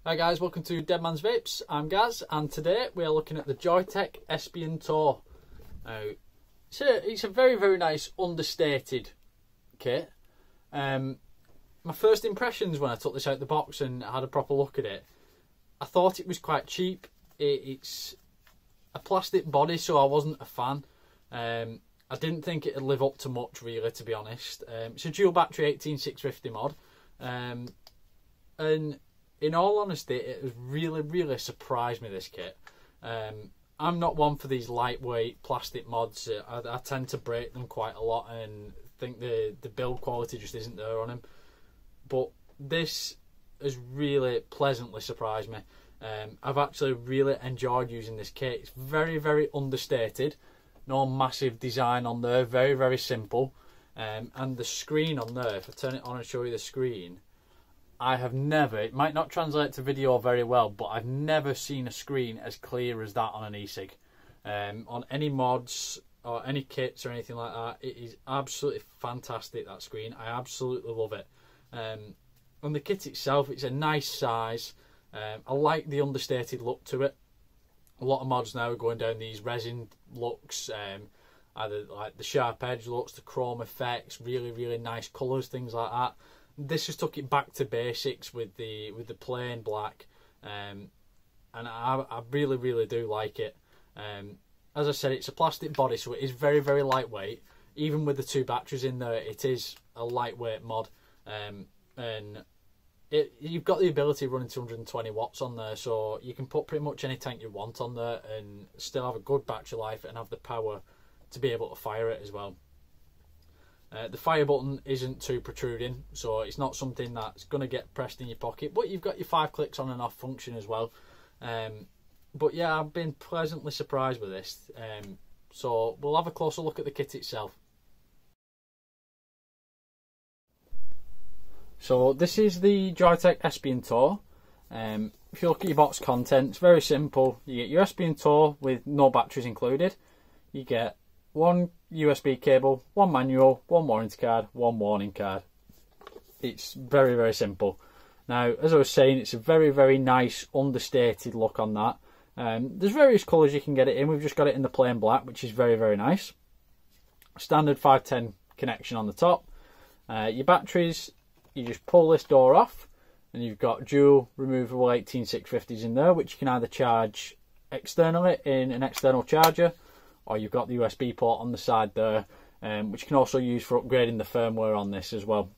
Hi guys, welcome to Dead Man's Vapes. I'm Gaz, and today we are looking at the Joyetech Espion Tour. Now, it's a very, very nice understated kit. My first impressions when I took this out of the box and had a proper look at it, I thought it was quite cheap. It's a plastic body, so I wasn't a fan. I didn't think it'd live up to much, really, to be honest. It's a dual battery 18650 mod, and in all honesty, it has really, really surprised me, this kit. I'm not one for these lightweight plastic mods. I tend to break them quite a lot and think the build quality just isn't there on them. But this has really pleasantly surprised me. I've actually really enjoyed using this kit. It's very, very understated. No massive design on there. Very, very simple. And the screen on there, if I turn it on and show you the screen, I have never, it might not translate to video very well, but I've never seen a screen as clear as that on an e-cig. On any mods or any kits or anything like that, it is absolutely fantastic, that screen. I absolutely love it. On the kit itself, it's a nice size. I like the understated look to it. A lot of mods now are going down these resin looks, either like the sharp edge looks, the chrome effects, really, really nice colours, things like that. This just took it back to basics with the plain black, and I really, really do like it. As I said, it's a plastic body, so it is very, very lightweight. Even with the two batteries in there, it is a lightweight mod, and you've got the ability of running 220 watts on there, so you can put pretty much any tank you want on there and still have a good battery life and have the power to be able to fire it as well. The fire button isn't too protruding, so it's not something that's going to get pressed in your pocket, but you've got your 5 clicks on and off function as well. But yeah, I've been pleasantly surprised with this. So we'll have a closer look at the kit itself. So this is the Joyetech Espion Tour. If you look at your box content, it's very simple. You get your Espion Tour with no batteries included. You get one USB cable, one manual, one warranty card, one warning card. It's very, very simple. Now, as I was saying, it's a very, very nice understated look on that. There's various colours you can get it in. We've just got it in the plain black, which is very, very nice. Standard 510 connection on the top. Your batteries, you just pull this door off, and you've got dual removable 18650s in there, which you can either charge externally in an external charger, or you've got the USB port on the side there, which you can also use for upgrading the firmware on this as well.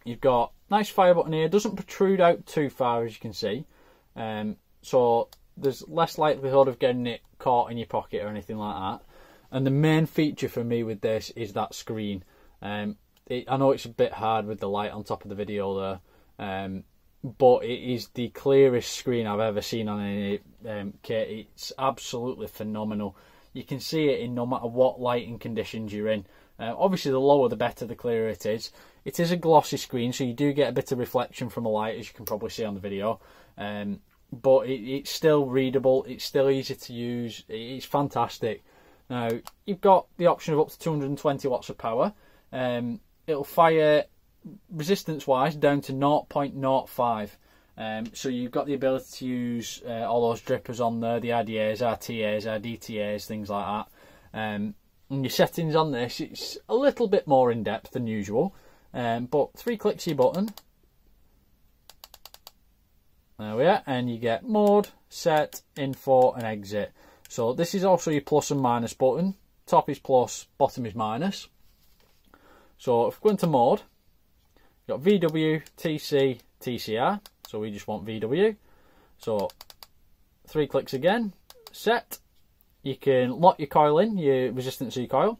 You've got nice fire button here, doesn't protrude out too far, as you can see, so there's less likelihood of getting it caught in your pocket or anything like that. And the main feature for me with this is that screen. I know it's a bit hard with the light on top of the video there, but it is the clearest screen I've ever seen on any kit. It's absolutely phenomenal. You can see it in no matter what lighting conditions you're in. Obviously, the lower the better, the clearer it is. It is a glossy screen, so you do get a bit of reflection from the light, as you can probably see on the video. But it's still readable. It's still easy to use. It's fantastic. Now, you've got the option of up to 220 watts of power. It'll fire, resistance-wise, down to 0.05. So you've got the ability to use all those drippers on there, the RDAs, RTAs, RDTAs, things like that. And your settings on this, it's a little bit more in-depth than usual. But 3 clicks of your button. There we are. And you get mode, set, info and exit. So this is also your plus and minus button. Top is plus, bottom is minus. So if we go into mode, you've got VW, TC, TCR. So we just want VW. So 3 clicks again, set. You can lock your coil in, your resistance of your coil.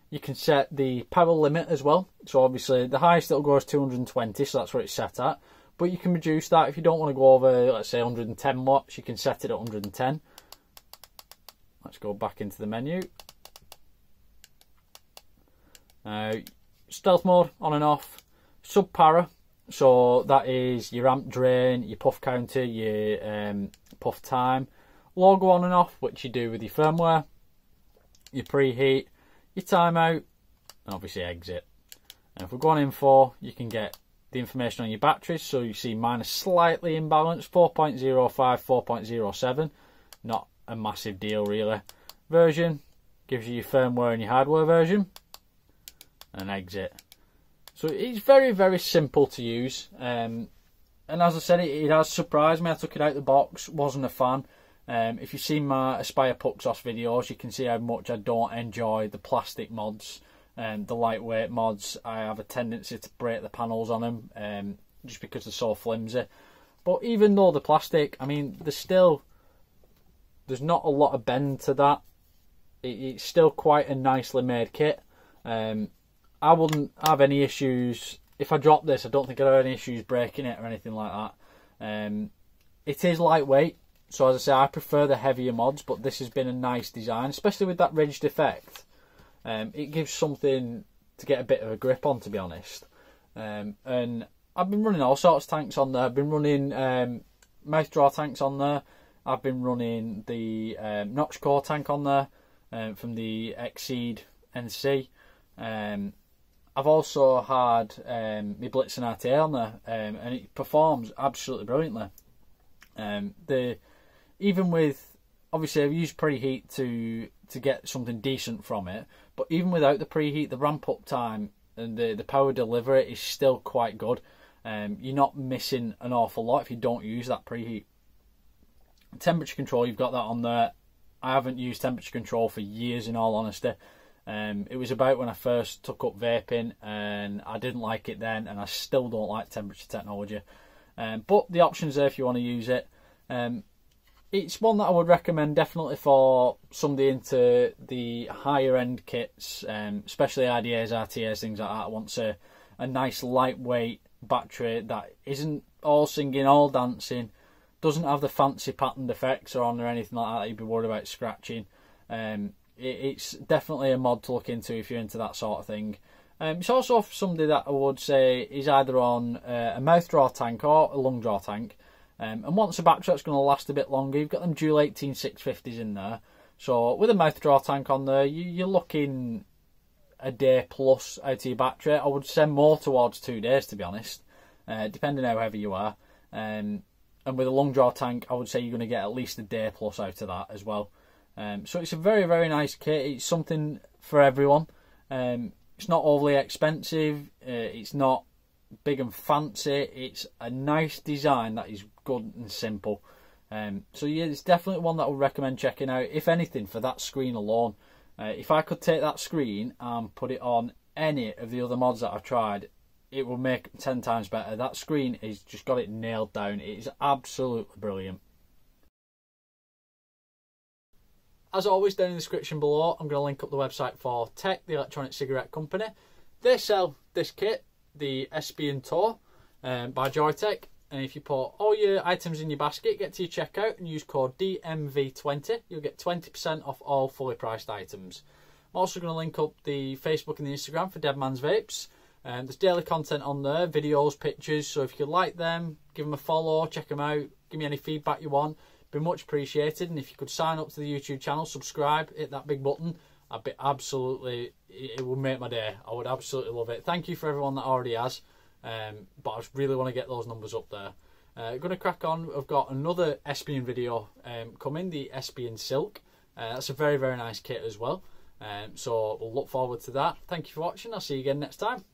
You can set the power limit as well. So obviously the highest it'll go is 220, so that's what it's set at. But you can reduce that if you don't want to go over, let's say 110 watts, you can set it at 110. Let's go back into the menu. Now, stealth mode, on and off. Sub-para. So that is your amp drain, your puff counter, your puff time. Logo on and off, which you do with your firmware. Your preheat, your timeout, and obviously exit. And if we go on info, you can get the information on your batteries. So you see mine is slightly imbalanced, 4.05, 4.07. Not a massive deal really. Version gives you your firmware and your hardware version. And exit. So it's very, very simple to use. And as I said, it has surprised me. I took it out of the box, wasn't a fan. If you've seen my Aspire Puxos videos, you can see how much I don't enjoy the plastic mods and the lightweight mods. I have a tendency to break the panels on them just because they're so flimsy. But even though the plastic, I mean, there's not a lot of bend to that. It's still quite a nicely made kit. I wouldn't have any issues if I dropped this. I don't think I'd have any issues breaking it or anything like that. It is lightweight, so as I say, I prefer the heavier mods, but this has been a nice design, especially with that ridged effect. It gives something to get a bit of a grip on, to be honest. And I've been running all sorts of tanks on there. I've been running mouth draw tanks on there. I've been running the notch core tank on there from the Exceed NC. I've also had my Blitzen RTA on there, and it performs absolutely brilliantly. Even with, obviously I've used preheat to get something decent from it, but even without the preheat, the ramp up time and the power delivery is still quite good. You're not missing an awful lot if you don't use that preheat. Temperature control, you've got that on there. I haven't used temperature control for years, in all honesty. It was about when I first took up vaping, and I didn't like it then, and I still don't like temperature technology. But the option's there if you want to use it. It's one that I would recommend definitely for somebody into the higher end kits, especially IDAs, RTAs, things like that. Wants a nice lightweight battery that isn't all singing, all dancing, doesn't have the fancy patterned effects or anything like that you'd be worried about scratching. It's definitely a mod to look into if you're into that sort of thing. It's also for somebody that I would say is either on a mouth draw tank or a lung draw tank, and wants a battery that's going to last a bit longer. You've got them dual 18650s in there. So with a mouth draw tank on there, you're looking a day plus out of your battery. I would say more towards 2 days, to be honest, depending how heavy you are. And with a lung draw tank, I would say you're going to get at least a day plus out of that as well. So it's a very, very nice kit. It's something for everyone. It's not overly expensive. It's not big and fancy. It's a nice design that is good and simple. So yeah, it's definitely one that I would recommend checking out, if anything, for that screen alone. If I could take that screen and put it on any of the other mods that I've tried, it will make it 10 times better. That screen has just got it nailed down. It is absolutely brilliant. As always, down in the description below, I'm going to link up the website for Tech, the electronic cigarette company. They sell this kit, the Espion Tour, by Joyetech. And if you put all your items in your basket, get to your checkout and use code DMV20, you'll get 20% off all fully priced items. I'm also going to link up the Facebook and the Instagram for Deadman's Vapes. There's daily content on there, videos, pictures. So if you like them, give them a follow, check them out, give me any feedback you want. Be much appreciated. And if you could sign up to the YouTube channel, subscribe, hit that big button, I'd be absolutely, it would make my day. I would absolutely love it. Thank you for everyone that already has, but I really want to get those numbers up there. Going to crack on. I've got another Espion video coming, the Espion Silk. That's a very, very nice kit as well. So we'll look forward to that. Thank you for watching. I'll see you again next time.